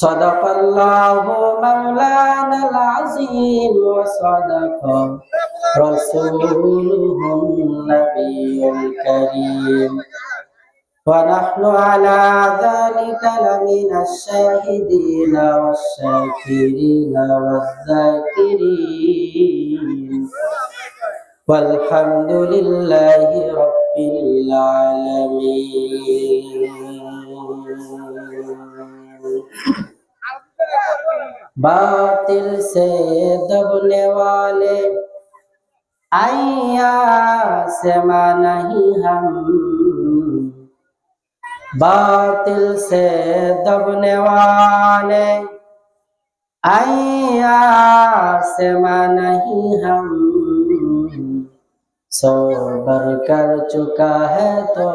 সাদাকাল্লাহু মাওলানাল আযীম ওয়া সাদাকা রাসূলুহুন নাবিয়ুল কারীম ওয়া নাহনু আলা যালিকা লামিনাশ শাহিদিনা ওয়াশ শাকিরিনা ওয়াজ যাকিরিন walhamdulillahi rabbil alamin। बातिल से दबने वाले आया से नहीं हम, बातिल से दबने वाले आया से नहीं हम, सबर कर चुका है तो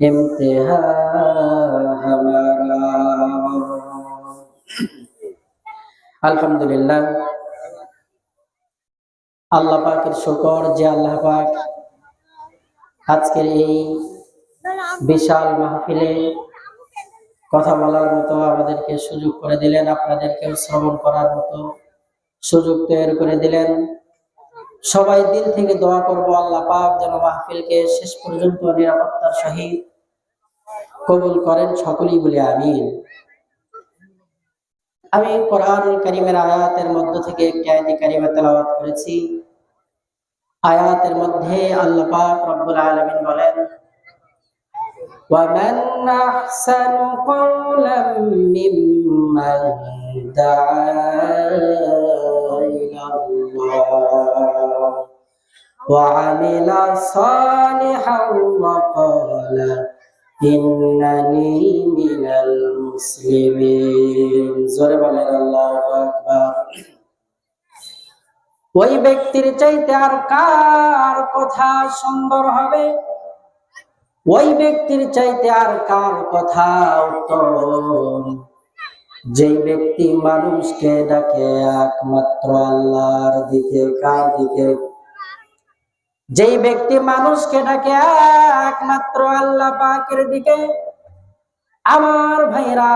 इम्तिहान हमारा। আলহামদুলিল্লাহ, আল্লাহ পাকের শুকর যে আল্লাহ পাক আজকের এই বিশাল মাহফিলে কথা বলার মতো আমাদেরকে সুযোগ করে দিলেন, আপনাদেরকে শ্রবণ করার মতো সুযোগ তৈরি করে দিলেন। সবাই দিল থেকে দোয়া করব আল্লাহ পাক যেন মাহফিলকে শেষ পর্যন্ত নিরাপত্তার সহিত কবুল করেন, সকলেই বলি আমিন। আমি কোরআনুল কারীমের আয়াতের মধ্য থেকে একটি আয়াত কারিমা তেলাওয়াত করেছি। আয়াতের মধ্যে আল্লাহ পাক রব্বুল আলামিন বলেন, ওয়া মান আহসানু কওলাম মিম্মান দাআ ইলাল্লাহ ওয়া আমিলা সালিহান ওয়া ক্বালা ইন্নানি মিনাল মুসলিমিন। জোরে বলেন আল্লাহু আকবার। ওই ব্যক্তির চাইতে আর কার কথা সুন্দর হবে, ওই ব্যক্তির চাইতে আর কার কথা উত্তম, যেই ব্যক্তি মানুষকে ডাকে একমাত্র আল্লাহর দিকে। কার দিকে? যেই ব্যক্তি মানুষকে ডাকে একমাত্র আল্লাহ পাকের দিকে। আমার ভাইরা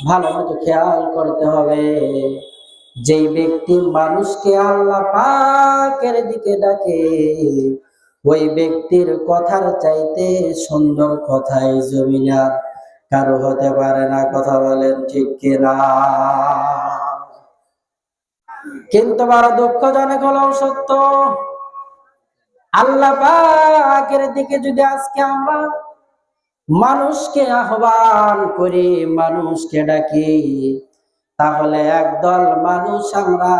ভালো মতো খেয়াল করতে হবে, যেই ব্যক্তি মানুষকে আল্লাহ পাকের দিকে ডাকে ওই ব্যক্তির কথার চাইতে সুন্দর কথাই জমিনে কারো হতে পারে না। কথা বলেন ঠিক কিনা? কিন্তু বড় দুঃখজনক হলো সত্য, আল্লাহ পাকের দিকে যদি আজকে আমরা মানুষকে আহ্বান করি, মানুষকে ডাকি, তাহলে একদল মানুষ আমরা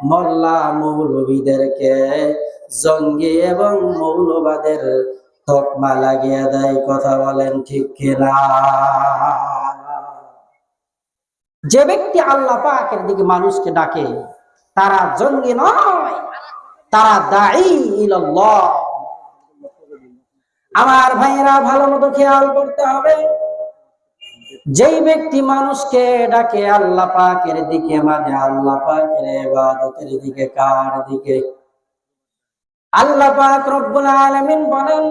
মোল্লা মৌলবীদেরকে জঙ্গি এবং মৌলবাদের তকমা লাগিয়ে দেয়। কথা বলেন ঠিক কিনা? যে ব্যক্তি আল্লাহ পাকের দিকে মানুষকে ডাকে তারা জঙ্গি নয়, তারা দাঈ ইলাল্লাহ। আমার ভাইয়েরা ভালো মতো খেয়াল করতে হবে, যেই ব্যক্তি মানুষকে ডাকে আল্লাহ পাকের দিকে, মানে আল্লাহ পাকের ইবাদতের দিকে। কার দিকে? আল্লাহ পাক রব্বুল আলামিন বলেন,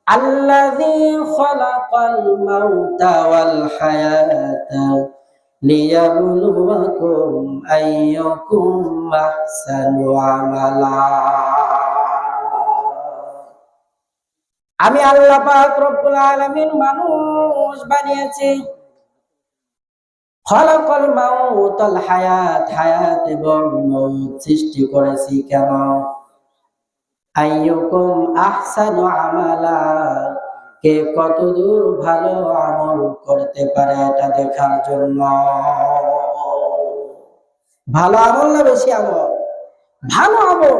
আল্লাযী খালাকাল মাউতা ওয়াল হায়াতা লিয়াবলুয়াকুম আইয়ুকুম আহসানু আমালা। আমি আল্লাহ পাক রব্বুল আলামিন মানুষ বানিয়েছি। খালাকাল মাউত ওয়াল হায়াত, হায়াত এবং মউত সৃষ্টি করেছি কেন? আইয়ুকুম আহসানু আমালা, কে কতদূর ভালো আমল করতে পারে এটা দেখার জন্য। ভালো আমল না বেশি আমল? ভালো আমল।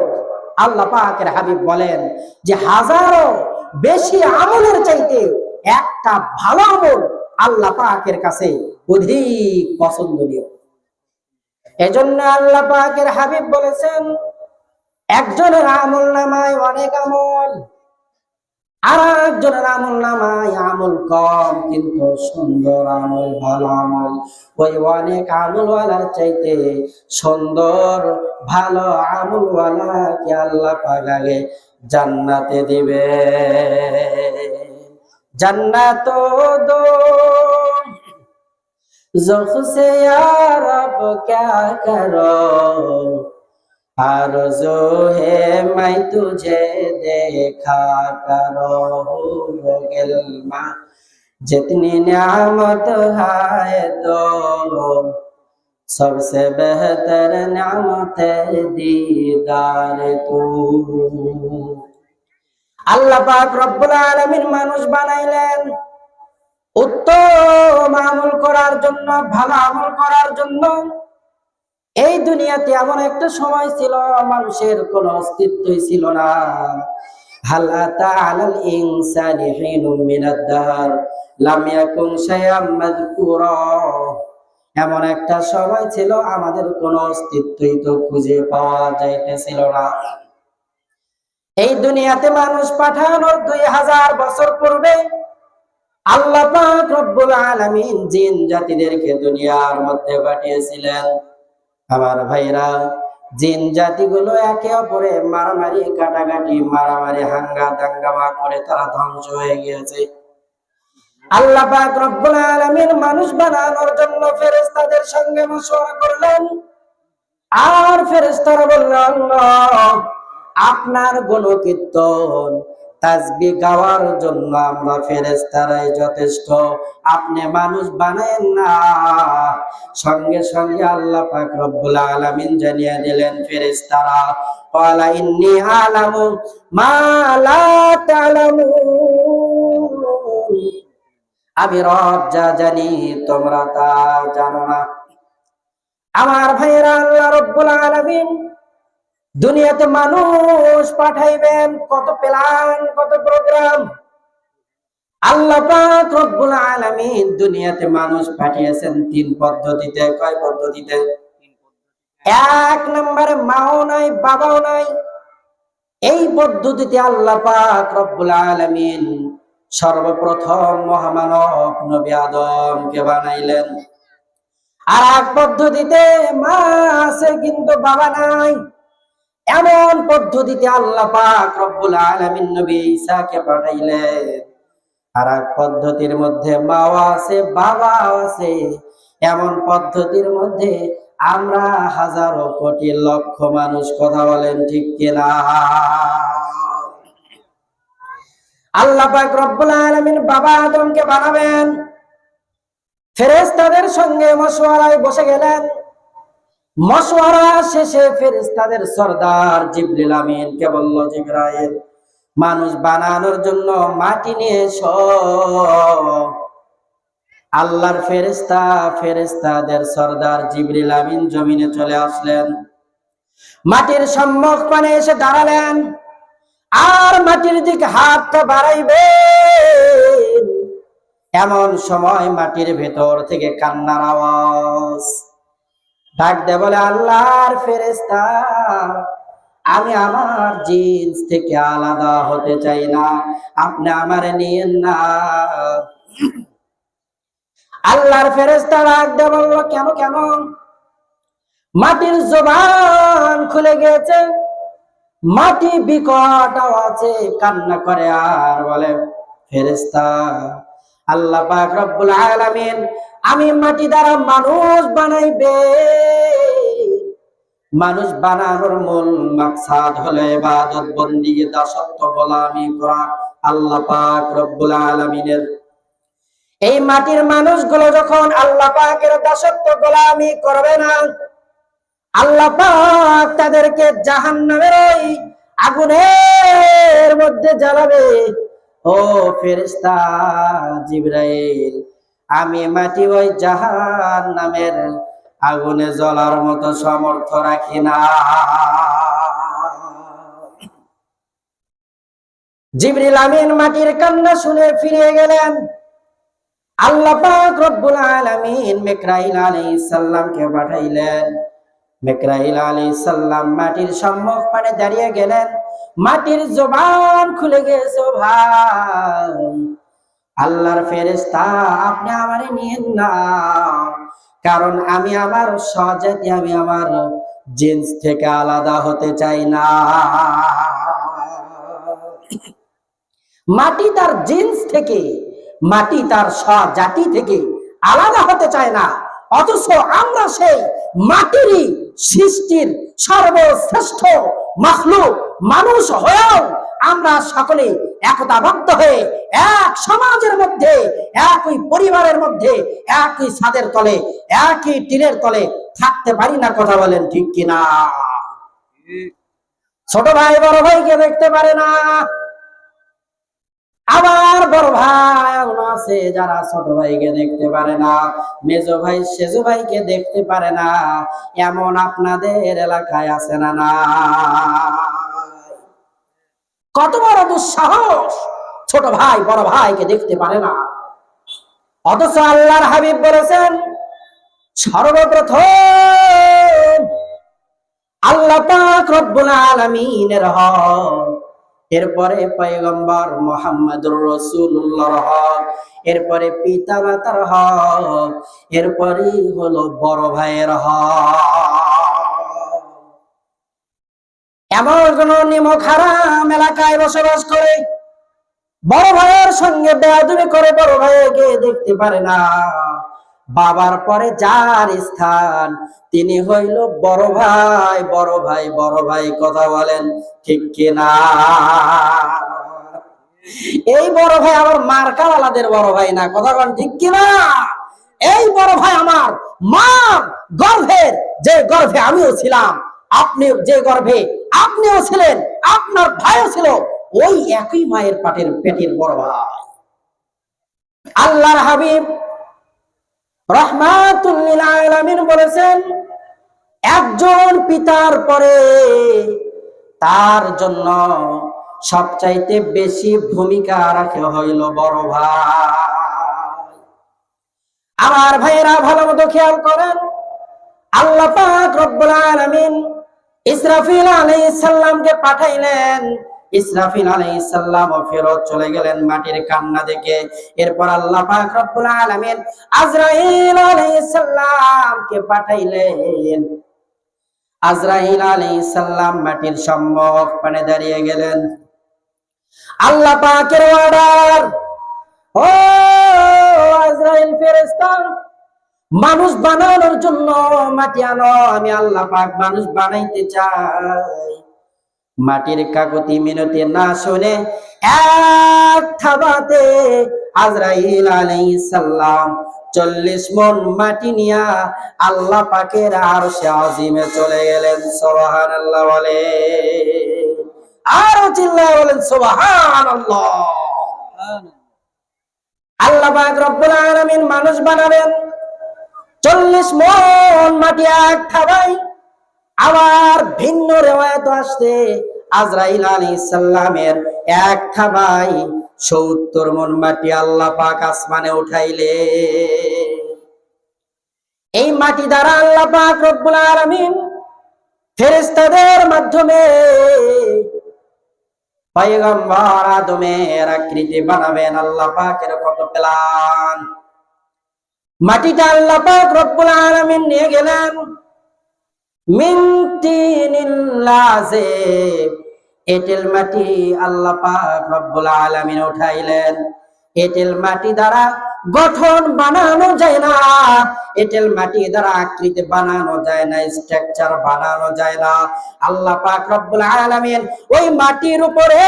আল্লাহ পাকের হাবিব বলেন যে হাজারো বেশি আমলের চাইতে একটা ভালো আমল আল্লাহ পাকের কাছে অধিক পছন্দনীয়। এজন্য আল্লাহ পাকের হাবিব বলেছেন, একজনের আমল নামায় অনেক আমল, আর একজনের আমল নামায় আমল কম কিন্তু সুন্দর আমল, ভালো আমল। ওই অনেক আমলওয়ালার চাইতে সুন্দর ভালো আমলওয়ালাকে আল্লাহ পাক আগে জান্নাতে দিবে। জান্নাত দো ज़ुख से या रब क्या करो, आरज़ू है मैं तुझे देखा करो। हो गिल्मा जितनी न्यामत है तो सबसे बेहतर न्यामत है दीदार तू। আল্লাহ পাক রব্বুল আলামিন মানুষ বানাইলেন উত্তম আমল করার জন্য, ভালো আমল করার জন্য। এই দুনিয়াতে এমন একটা সময় ছিল মানুষের কোনো অস্তিত্বই ছিল না। হাল আতা আলাল ইনসানি হিনুম মিনাদ দার লাম ইয়াকুন শাইআম মাযকুরা। এমন একটা সময় ছিল আমাদের কোনো অস্তিত্বই তো খুঁজে পাওয়া যাইতেছিল না। এই দুনিয়াতে মানুষ পাঠানোর 2000 বছর পূর্বে আল্লাহ পাক রব্বুল আলামিন জিন জাতিদেরকে দুনিয়ার মধ্যে পাঠিয়েছিলেন। আমার ভাইরা, জিন জাতিগুলো একে অপরে মারামারি কাটাকাটি, মারামারি হাঙ্গা দাঙ্গামা করে তারা ধ্বংস হয়ে গিয়েছে। আল্লাহ পাক রব্বুল আলামিন মানুষ বানানোর জন্য ফেরেশতাদের সঙ্গে মশওয়ারা করলেন। আর ফেরেশতারা বললেন, আল্লাহ আপনার গুণকীর্তন তাসবিহ গাওয়ার জন্য আমরা ফেরেশতারাই যথেষ্ট, আপনি মানুষ বানায়েন না। সঙ্গে সঙ্গে আল্লাহ পাক রব্বুল আলামিন জানিয়ে দিলেন ফেরেশতারা, ক্বালা ইন্নী আ'লামু মা লা তা'লামুন, আমি রব যা জানি তোমরা তা জানো না। আমার ভাইরা, আল্লাহ রব্বুল আলামিন দুনিয়াতে মানুষ পাঠাইবেন, কত প্ল্যান, কত প্রোগ্রাম। আল্লাহ পাক রব্বুল আলামিন দুনিয়াতে মানুষ পাঠিয়েছেন 3 পদ্ধতিতে। কয় পদ্ধতিতে? 1 নম্বরে মাও নাই, বাবাও নাই। এই পদ্ধতিতে আল্লাহ পাক রব্বুল আলামিন সর্বপ্রথম মহামানব নবী আদমকে বানাইলেন। আর এক পদ্ধতিতে মা আছে কিন্তু বাবা নাই। এমন পদ্ধতিতে আল্লাহ পাক রব্বুল আলামিন নবী ঈসাকে পাঠাইলেন। আর এক পদ্ধতির মধ্যে মাও আছে, বাবাও আছে। এমন পদ্ধতির মধ্যে আমরা হাজারো কোটি লক্ষ মানুষ। কথা বলেন ঠিক কিনা? আল্লাহ পাক রব্বুল আলামিন বাবা আদমকে বানাবেন, ফেরেশতাদের সঙ্গে মশওয়ারায় বসে গেলেন। মশওয়ারা শেষে ফেরেশতাদের সরদার জিবরিল আমিনকে বলল, জিবরাইল, মানুষ বানানোর জন্য মাটি নিয়ে এসো। আল্লাহর ফেরেশতাদের সরদার জিবরিল আমিন জমিনে চলে আসলেন। মাটির সম্মুখপানে এসে দাঁড়ালেন। আর মাটির দিকে হাতটা বাড়াইবেন, এমন সময় মাটির ভেতর থেকে কান্নার আওয়াজ। ডাক দে বলে, আল্লাহর ফেরেশতা, আমি আমার জিন্স থেকে আলাদা হতে চাই না, আপনি আমারে নিয়েন না। আল্লাহর ফেরেশতা ডাক দে বলল, কেন কেন? মাটির জবান খুলে গেছে। মাটি বিকট আওয়াজে কান্না করে আর বলে, ফেরেশতা, আল্লাহ পাক রব্বুল আলামিন আমি মাটি দ্বারা মানুষ বানাইবে। মানুষ বানানোর মূল মাকসাদ হলো ইবাদত বন্দেগী, দাসত্ব, গোলামি করা আল্লাহ পাক রব্বুল আলামিনের। এই মাটির মানুষগুলো যখন আল্লাহ পাকের দাসত্ব গোলামি করবে না, আল্লাহ পাক তাদেরকে জাহান্নামের ওই আগুনের মধ্যে জ্বালাবে। ও ফেরেশতা জিবরাইল, আমি মাটি ওই জাহান্নামের আগুনে জ্বলার মতো সামর্থ্য রাখি না। জিবরিল আমিন মাটির কান্না শুনে ফিরে গেলেন। আল্লাহ পাক রব্বুল আলামিন মিকাইল আলাইহিস সালামকে পাঠাইলেন। মিকাইল আলাইহিস সালাম মাটির সম্মুখপানে দাঁড়িয়ে গেলেন। মাটির জবান খুলে গেছে। ভাই, আল্লাহর ফেরেশতা, আপনি আমারে নিয়েন না, কারণ আমি আমার স্বজাতি, আমি আমার জিন্স থেকে আলাদা হতে চাই না। মাটি তার জিন্স থেকে, মাটি তার স্বজাতি থেকে আলাদা হতে চায় না। অথচ আমরা সেই মাটিরই সৃষ্টির সর্বশ্রেষ্ঠ মাখলুক মানুষ হয়েও আমরা সকলে একতাবদ্ধ হয়ে এক সমাজের মধ্যে, একই পরিবারের মধ্যে, একই ছাদের তলে, একই টিনের তলে থাকতে পারি না। কথা বলেন ঠিক কিনা? ছোট ভাই বড় ভাইকে দেখতে পারে না, আবার বড় ভাই আছে যারা ছোট ভাইকে দেখতে পারে না, মেজো ভাই সেজো ভাইকে দেখতে পারে না। এমন আপনাদের এলাকায় আছে না? না, কত বড় দুঃসাহস! ছোট ভাই বড় ভাইকে দেখতে পারে না। অথচ আল্লাহর হাবিব বলেছেন, সর্বপ্রথম আল্লাহ পাক রব্বুল আলামিনের হক, এরপরে পয়গম্বর মুহাম্মদুর রাসূলুল্লাহর হক, এরপরে পিতা মাতার হক, এরপরে হলো বড় ভাইয়ের হক। এমন কোন নিমক হারাম এলাকায় বসবাস করে বড় ভাইয়ের সঙ্গে বেয়াদবি করে বড় ভাইকে দেখতে পারে না। বাবার পরে যার স্থান তিনি হইল বড় ভাই। বড় ভাই বড় ভাই, কথা বলেন ঠিক কিনা? এই বড় ভাই আবার মার্কাওয়ালাদের বড় ভাই না। কথা বলেন ঠিক কিনা? এই বড় ভাই আমার মার গর্ভের, যে গর্ভে আমিও ছিলাম, আপনি যে গর্ভে আপনিও ছিলেন, আপনার ভাইও ছিল, ওই একই মায়ের পেটের বড় ভাই। আল্লাহর হাবিব রাহমাতুল লিল আলামিন বলেছেন, একজন পিতার পরে তার জন্য সবচাইতে বেশি ভূমিকা রাখে হইল বড় ভাই। আমার ভাইয়েরা ভালো মতো খেয়াল করেন, আল্লাহ পাক রব্বুল আলামিন ইসরাফিল আলাইহিস সালামকে পাঠাইলেন। ইসরাফিল আলাইহিস সালাম ফেরত চলে গেলেন মাটির কান্না দেখে। এরপর আল্লাহ পাক রব্বুল আলামিন আজরাইল আলাইহিস সালামকে পাঠাইলেন। আজরাইল আলাইহিস সালাম মাটির সম্মুখে দাঁড়িয়ে গেলেন। আল্লাহ পাকের অর্ডার, ও আজরাইল ফেরেশতা, মানুষ বানানোর জন্য মাটি আনো, আমি আল্লাহ পাক মানুষ বানাইতে চাই। মাটির কাকতি মিনতি না শুনে এক থাবাতে আজরাইল আলাইহিস সালাম 40 মণ মাটি নিয়া আল্লাহ পাকের আরশে আজিমে চলে গেলেন। সুবহানাল্লাহ বলে, আরো চিল্লায় বলেন সুবহানাল্লাহ। আল্লাহ পাক রব্বুল আলামিন মানুষ বানাবেন, 40 মণ মাটি এক থাবায়। আবার ভিন্ন রিওয়ায়াত আসছে, আজরাইল আলাইহিস সালামের এক থাবায় 70 মণ মাটি আল্লাহ পাক আসমানে উঠাইলে। এই মাটি দ্বারা আল্লাহ পাক রব্বুল আলামিন ফেরেশতাদের মাধ্যমে পয়গম্বর আদমের আকৃতি বানাবেন। আল্লাহ পাকের কত প্ল্যান! মাটিটা আল্লাহ পাক রব্বুল আলামিন নিয়ে গেলেন মিন তিনিল লাযিব, এঁটেল মাটি আল্লাহ পাক রব্বুল আলামিন উঠাইলেন। এঁটেল মাটি দ্বারা গঠন বানানো যায় না, এঁটেল মাটি দ্বারা আকৃতি বানানো যায় না, স্ট্রাকচার বানানো যায় না। আল্লাহ পাক রব্বুল আলামিন ওই মাটির উপরে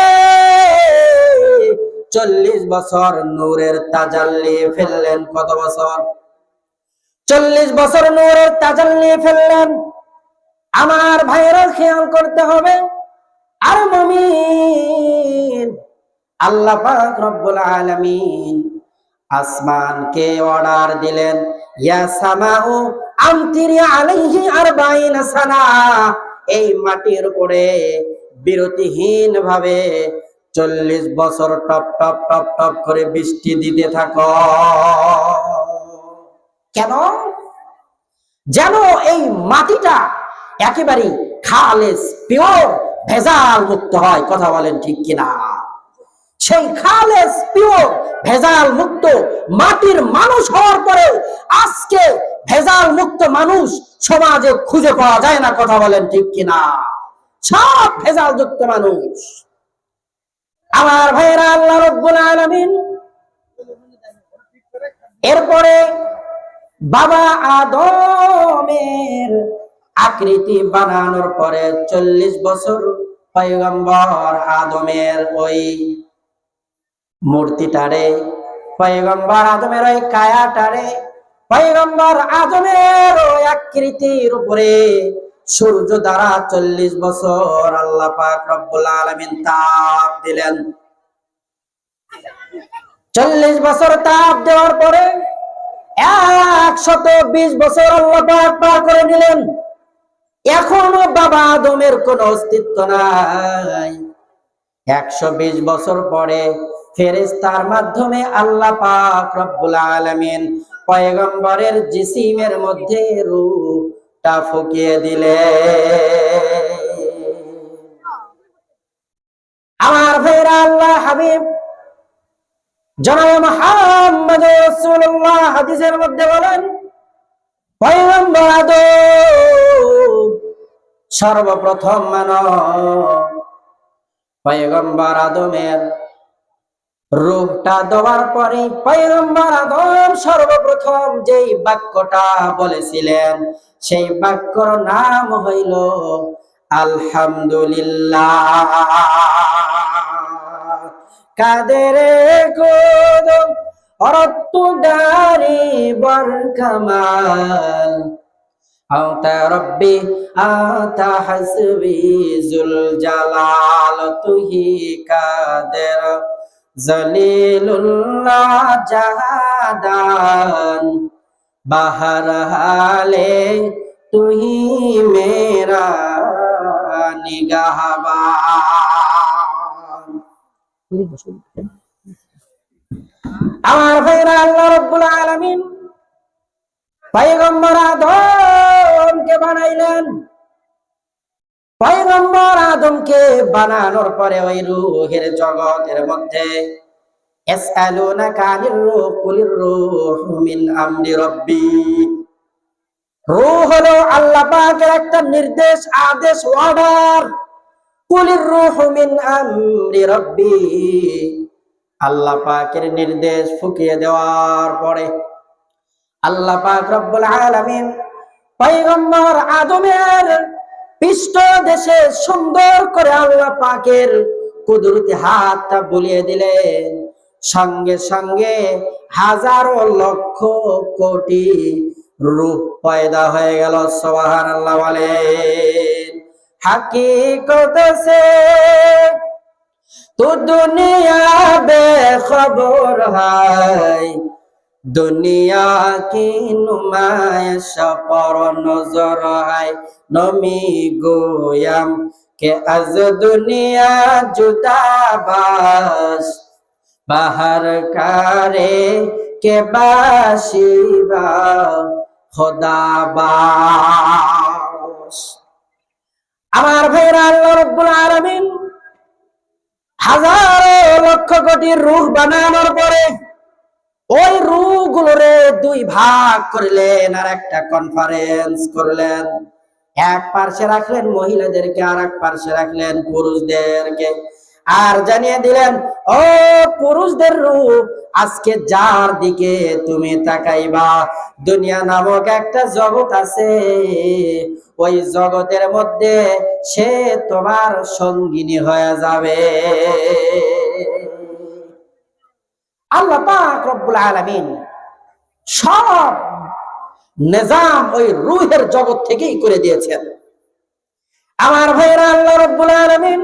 40 বছর নূরের তাজাল্লি ফেললেন। কত বছর? 40 বছর নূরের তাজাল্লি ফেললেন। আমার ভাইয়েরা খেয়াল করতে হবে, আর মুমিন, আল্লাহ পাক রব্বুল আলামিন আসমানকে অর্ডার দিলেন, ইয়া সামাউ আমতিরি আলাইহি 40 সানা, এই মাটির উপরে বিরতিহীন ভাবে 40 বছর টপ টপ টপ টপ করে বৃষ্টি দিতে থাকো। কেন? যেন এই মাটিটা একেবারে খালেস পিওর ভেজাল মুক্ত হয়। কথা বলেন ঠিক কিনা? সেই খালেস পিওর ভেজাল মুক্ত মাটির মানুষ হওয়ার পরে আজকে ভেজাল মুক্ত মানুষ সমাজে খুঁজে পাওয়া যায় না। কথা বলেন ঠিক কিনা? সব ভেজাল যুক্ত মানুষ। আমার ভাইয়েরা, আল্লাহ রাব্বুল আলামিন এরপরে বাবা আদমের আকৃতি বানানোর পরে 40 বছর পয়গম্বর আদমের ওই মূর্তিটারে, পয়গম্বর আদমের ওই কায়াটারে, পয়গম্বর আদমের ওই আকৃতির উপরে সূর্য দ্বারা 40 বছর আল্লাহ পাক রব্বুল আলামিন তাপ দিলেন। 40 বছর তাপ দেওয়ার পরে 120 বছর আল্লাহ পাক পার করে নিলেন। এখনো বাবা আদমের কোনো অস্তিত্ব নাই। 120 বছর পরে ফেরেশতার মাধ্যমে আল্লাহ পাক রব্বুল আলামিন পয়গম্বরের জিসিমের মধ্যে রূহটা ফুঁকিয়ে দিলেন। আমার ভাইরা, আল্লাহ হাবিব জনাব মুহাম্মদ রাসূলুল্লাহ হাদিসের মধ্যে বলেন, পয়গম্বর আদম সর্বপ্রথম মানব। পয়গম্বর আদমের রূহটা দেওয়ার পরে পয়গম্বর আদম সর্বপ্রথম যেই বাক্যটা বলেছিলেন, সেই বাক্যর নাম হইল আলহামদুলিল্লাহ। কাদের কদম অরত্তু দারি বরকামাল আতা রব্বি আতা হাসবি জুল জালাল তুহি কাদের জলিলুল্লাহ জাহাদান বাহার হালে তুহি মেরা নিগাহবান। আমার ভাইরা, আল্লাহ রাব্বুল আলামিন পয়গম্বর আদমকে বানাইলেন। পয়গম্বর আদমকে বানানোর পরে ওই রূহের জগতের মধ্যে ইয়াসআলুনাকা আনির রূহ কুলির রূহু মিন আমরি রাব্বি। রূহ হলো আল্লাহ পাকের একটা নির্দেশ, আদেশ, অর্ডার। কুলির রূহু মিন আমরি রাব্বি, আল্লাহ পাকের নির্দেশ ফুঁকিয়ে দেওয়ার পরে আল্লাহ পাক রব্বুল আলামিন পয়গম্বর আদমের পৃষ্ঠ দেশে সুন্দর করে আল্লাহ পাকের কুদরতি হাতটা বুলিয়ে দিলেন। সঙ্গে সঙ্গে হাজারো লক্ষ কোটি রূহ পয়দা হয়ে গেল। সুবহানাল্লাহ বলেন। হাকিকত সে তো দুনিয়া বেখবর হয়, দুনিয়া কি নুমাইশ পর নজর হয়। নমি গোয়াম কে আজ দুনিয়া জুদাবাস বাহার কারে কে বাসিবা খোদাবাস। আমার ভাইরা, আল্লাহ রাব্বুল আলামিন হাজারো লক্ষ কোটি রূহ বানানোর পরে ওই রূহগুলোরে দুই ভাগ করলেন আর একটা কনফারেন্স করলেন। এক পার্শ্বে রাখলেন মহিলাদেরকে, আর এক পার্শ্বে রাখলেন পুরুষদেরকে। আর জানিয়ে দিলেন, ও পুরুষদের রূহ, আজকে যার দিকে তুমি তাকাইবা, দুনিয়া নামক একটা জগৎ আছে, ওই জগতের মধ্যে সে তোমার সঙ্গিনী হয়ে যাবে। আল্লাহ পাক রব্বুল আলামিন সব নিজাম ওই রূহের জগৎ থেকেই করে দিয়েছেন। আমার ভাইরা, আল্লাহ রব্বুল আলামিন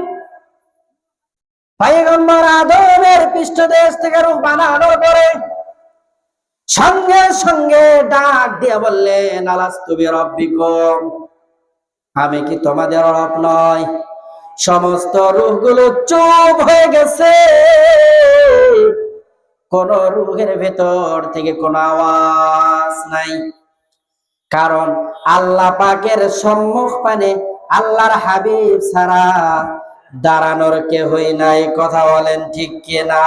পয়গম্বর আদমের পৃষ্ঠদেশ থেকে রূহ বানানোর পরে সঙ্গে সঙ্গে ডাক দিয়ে বললেন, আলাস্তু বিরাব্বিকুম, আমি কি তোমাদের রব নয়? সমস্ত রূহগুলো চুপ হয়ে গেছে। কোন রূহের ভেতর থেকে কোনো আওয়াজ নাই। কারণ আল্লাহ পাকের সম্মুখ পানে আল্লাহর হাবিব ছাড়া দাঁড়ানোর কেউই নাই। কথা বলেন ঠিক কিনা?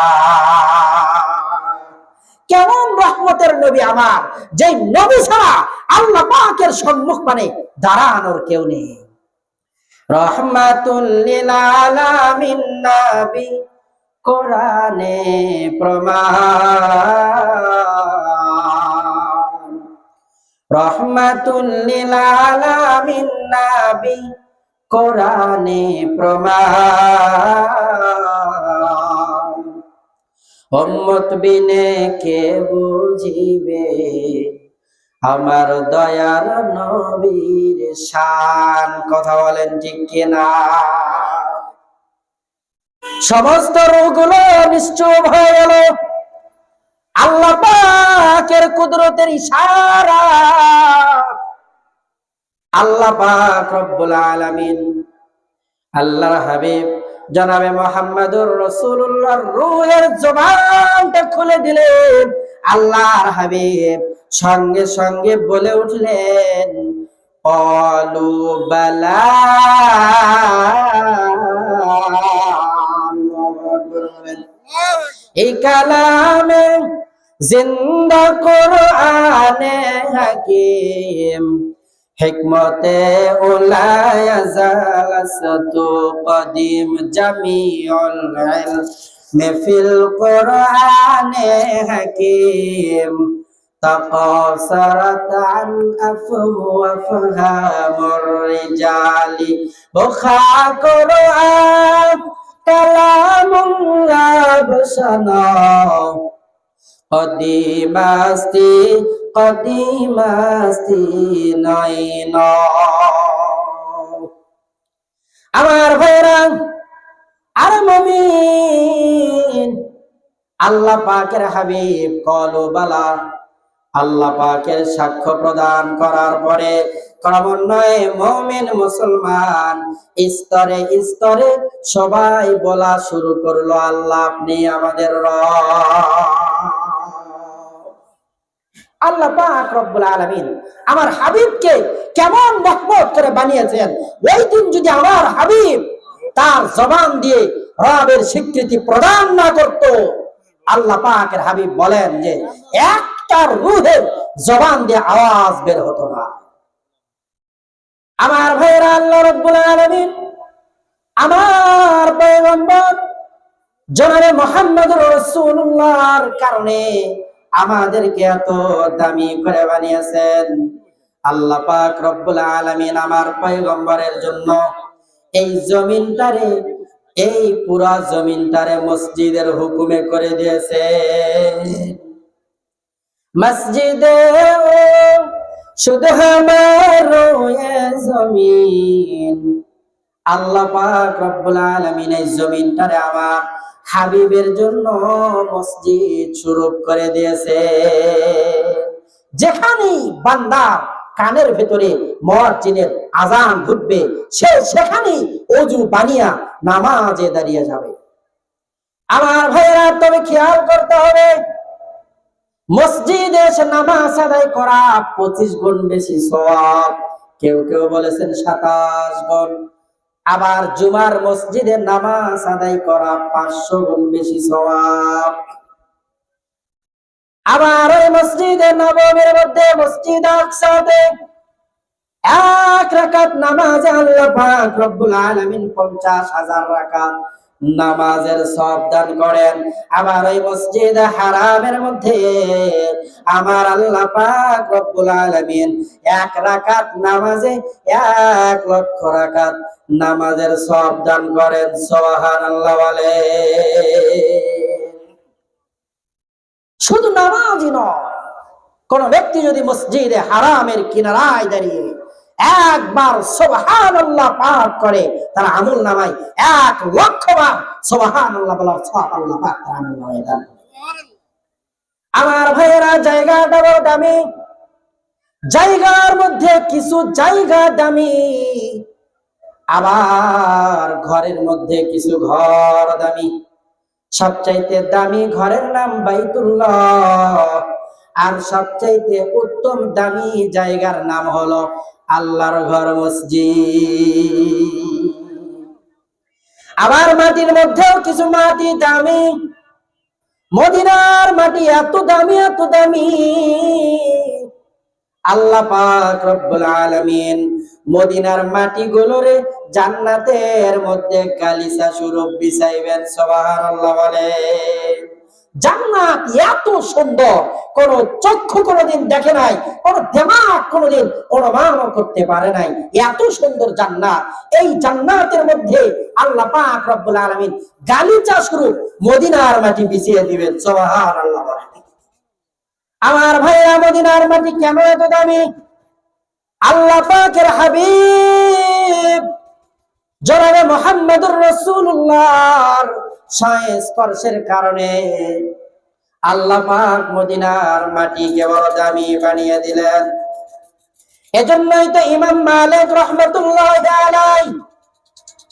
কেমন রহমতের নবী আমার, যে নবী ছাড়া আল্লাহ পাকের সম্মুখ পানে দাঁড়ানোর কেউ নেই। রহমাতুল লিল আলামিন নবী কোরআনে প্রমাণ, রহমাতুল লিল আলামিন নবী কোরআনে প্রমাণ। উম্মত বিনে কে বুঝিবে আমার দয়ার নবীর শান। কথা বলেন ঠিক কিনা? সমস্ত রোগগুলো নিশ্চুপ হয়ে গেল আল্লাহ পাকের কুদরতের ইশারা। আল্লাহ পাক রব্বুল আলামিন আল্লাহর হাবিব জনাবে মুহাম্মদুর রাসূলুল্লাহর রূহের জবানটা খুলে দিলেন। আল্লাহর হাবিব সঙ্গে সঙ্গে বলে উঠলেন, ক্বালু বালা। এই কালামে জিন্দা কোরআনে হাকিম হিকমতে উলায়া জালাসাতু কদিম জামিউল ইলমি ফিল কোরআনে হাকিম তাকাসারাত আন আফহামুর রিজালি বুখা কোরআন কালামুল্লাহ বসানা কদিমাস্তি নয়না। আমার ভাইরা আর মুমিন, আল্লাহ পাকের হাবিব ক্বালু বালা, আল্লাহ পাকের সাক্ষ্য প্রদান করার পরে ক্রমান্বয়ে মুমিন মুসলমান স্তরে স্তরে সবাই বলা শুরু করলো, আল্লাহ আপনি আমাদের রব। আল্লাহ পাক রব্বুল আলামিন আমার হাবিবকে কেমন মহব্বত করে বানিয়েছেন। ওই দিন যদি আমার হাবিব তার জবান দিয়ে রবের স্বীকৃতি প্রদান না করত, আল্লাহ পাকের হাবিব বলেন যে একটা রূহের জবান দিয়ে আওয়াজ বের হতো না। আমার ভাইরা, আল্লাহ রাব্বুল আলামিন আমার পয়গম্বর জনাবে মুহাম্মদুর রাসূলুল্লাহর কারণে আমাদেরকে এত দামি করে বানিয়েছেন। আল্লাহ পাক রব্বুল আলামিন আমার পয়গম্বরের জন্য এই জমিনটারে, এই পুরা জমিনটারে মসজিদের হুকুমে করে দিয়েছে। মসজিদে শুধু হামারো এ জমিন, আল্লাহ পাক রব্বুল আলামিন এই জমিনটারে আমার হাবিবের জন্য মসজিদ স্বরূপ করে দিয়েছে। যেখানেই বান্দা কানের ভেতরে মুয়াজ্জিনের আযান ঢুকবে, সে সেখানেই ওযু বানিয়া নামাজে দাঁড়িয়ে যাবে। আমার ভাইরা, তবে খেয়াল করতে হবে, মসজিদে এসে নামাজ আদায় করা 25 গুণ বেশি সওয়াব, কেউ কেউ বলেছেন 27 গুণ। আবার জুমার মসজিদে নামাজ আদায় করা 500 গুণ বেশি সওয়াব। আবার ওই মসজিদে নববীর মধ্যে মসজিদ আকসাতে এক রাকাত নামাজে আল্লাহ পাক রব্বুল আলামিন 50,000 রাকাত নামাজের সওয়াব দান করেন। আবার ওই মসজিদ হারামের মধ্যে আমার আল্লাহ পাক রব্বুল আলামিন 1 রাকাত নামাজে 1 লক্ষ রাকাত নামাজের সওয়াব দান করেন। সুবহানাল্লাহ বলে। শুধু নামাজই নয়, কোন ব্যক্তি যদি মসজিদে হারামের কিনারায় দাঁড়িয়ে একবার সুবহানাল্লাহ পাঠ করে, তার আমল নামায় 1 লক্ষ বার সুবহানাল্লাহ বলার সওয়াব আল্লাহ পাক তার আমল নামায় দান করেন। আমার ভাইয়েরা, জায়গাটা বড় দামি, জায়গার মধ্যে কিছু জায়গা দামি, আবার ঘরের মধ্যে কিছু ঘর দামি। সবচাইতে দামি ঘরের নাম বাইতুল্লাহ, আর সবচাইতে উত্তম দামি জায়গার নাম হলো আল্লাহর ঘর মসজিদ। আবার মাটির মধ্যেও কিছু মাটি দামি। মদিনার মাটি এত দামি, এত দামি, আল্লাহ পাক রব্বুল আলামিন মদিনার মাটিগুলোরে জান্নাতের মধ্যে গালিচা স্বরূপ বিছাইবেন। সুবহানাল্লাহ বলে। জান্নাত এত সুন্দর কোন চক্ষু কোনোদিন দেখে নাই, কোন দিমাগ কোনোদিন অনুমান করতে পারে নাই। এত সুন্দর জান্নাত, এই জান্নাতের মধ্যে আল্লাহ পাক রব্বুল আলামিন গালিচা স্বরূপ মদিনার মাটি বিছিয়ে দিবেন। সুবহানাল্লাহ। আমার ভাইরা, মদিনার মাটি কেন এত দামি? আল্লাহ পাকের হাবিব জনাবে মুহাম্মদুর রাসূলুল্লাহর স্পর্শের কারণে আল্লাহ পাক মদিনার মাটিকে বড় দামি বানিয়ে দিলেন। এজন্যই তো ইমাম মালিক রাহমাতুল্লাহি আলাইহি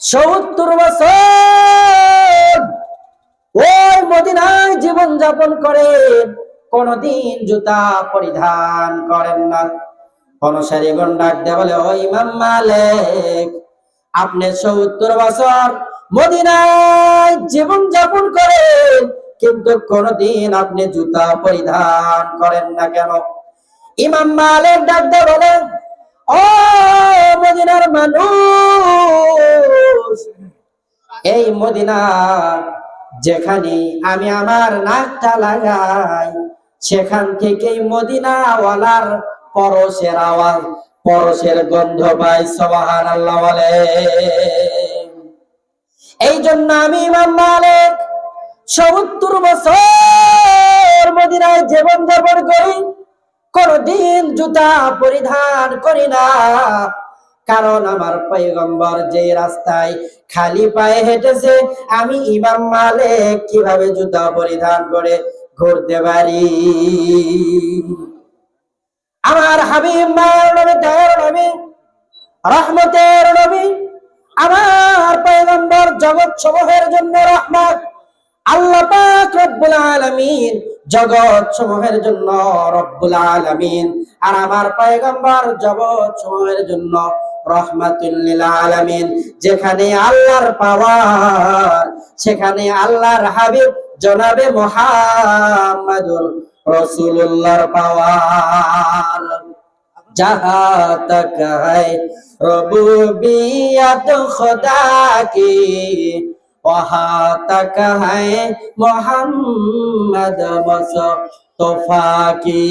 ৭০ বছর ওই মদিনায় জীবন যাপন করে কোনদিন জুতা পরিধান করেন না। অনুসারীগণ ডাক দিয়ে বলে, ও ইমাম মালিক, আপনি ৭০ বছর মদিনায় জীবন যাপন করেন, কিন্তু কোনদিন আপনি জুতা পরিধান করেন না কেন? ইমাম মালিক ডাক দিয়ে বলেন, ও মদিনার মানুষ, এই মদিনা যেখানে আমি আমার নাকটা লাগাই, সেখান থেকেই মদিনাওয়ালার পরশের আওয়াজ, পরশের গন্ধ পাই। সুবহানাল্লাহ বলে। এই জন্য আমি ইমাম মালিক ৭০ বছর মদিনায় জীবন যাপন করি, কোনদিন জুতা পরিধান করি না। কারণ আমার পয়গম্বর যে রাস্তায় খালি পায়ে হেঁটেছে, আমি ইমাম মালিক কিভাবে জুতা পরিধান করে ঘুরতে পারি? আমার হাবিব মায়ের নবী, দয়ার নবী, রহমতের নবী, আমার পয়গম্বর জগৎ সমূহের জন্য রহমত। আল্লাহ পাক রব্বুল আলামিন জগৎ সমূহের জন্য রব্বুল আলামিন, আর আমার পয়গম্বর জগৎ সমূহের জন্য রহমাতুল লিল আলামিন। যেখানে আল্লাহর পাওয়ার, সেখানে আল্লাহর হাবিব জনাবে মুহাম্মাদুর রাসূলুল্লাহর পাওয়ার। जहाँ तक है रबूबियत खुदा की, वहाँ तक है मोहम्मद मुस्तफा की।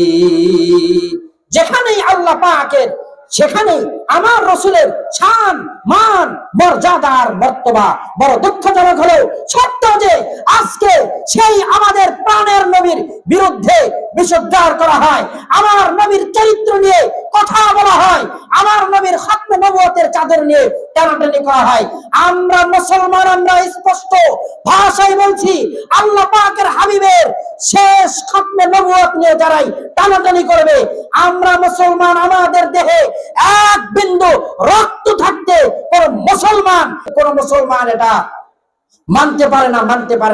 যেখানেই আল্লাহ পাকের, সেখানেই আমার রাসূলের শান, মান, মর্যাদার মর্তবা বড় দুঃখজনক হলেও সত্য যে আজকে সেই আমাদের প্রাণের নবীর বিরুদ্ধে বিষোদ্গার করা হয়, আমার নবীর চরিত্র নিয়ে কথা বলা হয়, আমার নবীর খাতমে নবুয়তের চাদর নিয়ে টানাটানি করা হয়। আমরা মুসলমান, আমরা স্পষ্ট ভাষায় বলছি, আল্লাহ পাকের হাবিবের শেষ খাতমে নবুয়ত নিয়ে যারাই টানাটানি করবে, আমরা মুসলমান, আমাদের দেহে এক বিন্দু রক্ত থাকতে কোন মুসলমান এটা মানতে পারে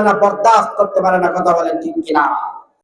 না, বরদাস্ত করতে পারে না। কথা বলেন ঠিক কিনা?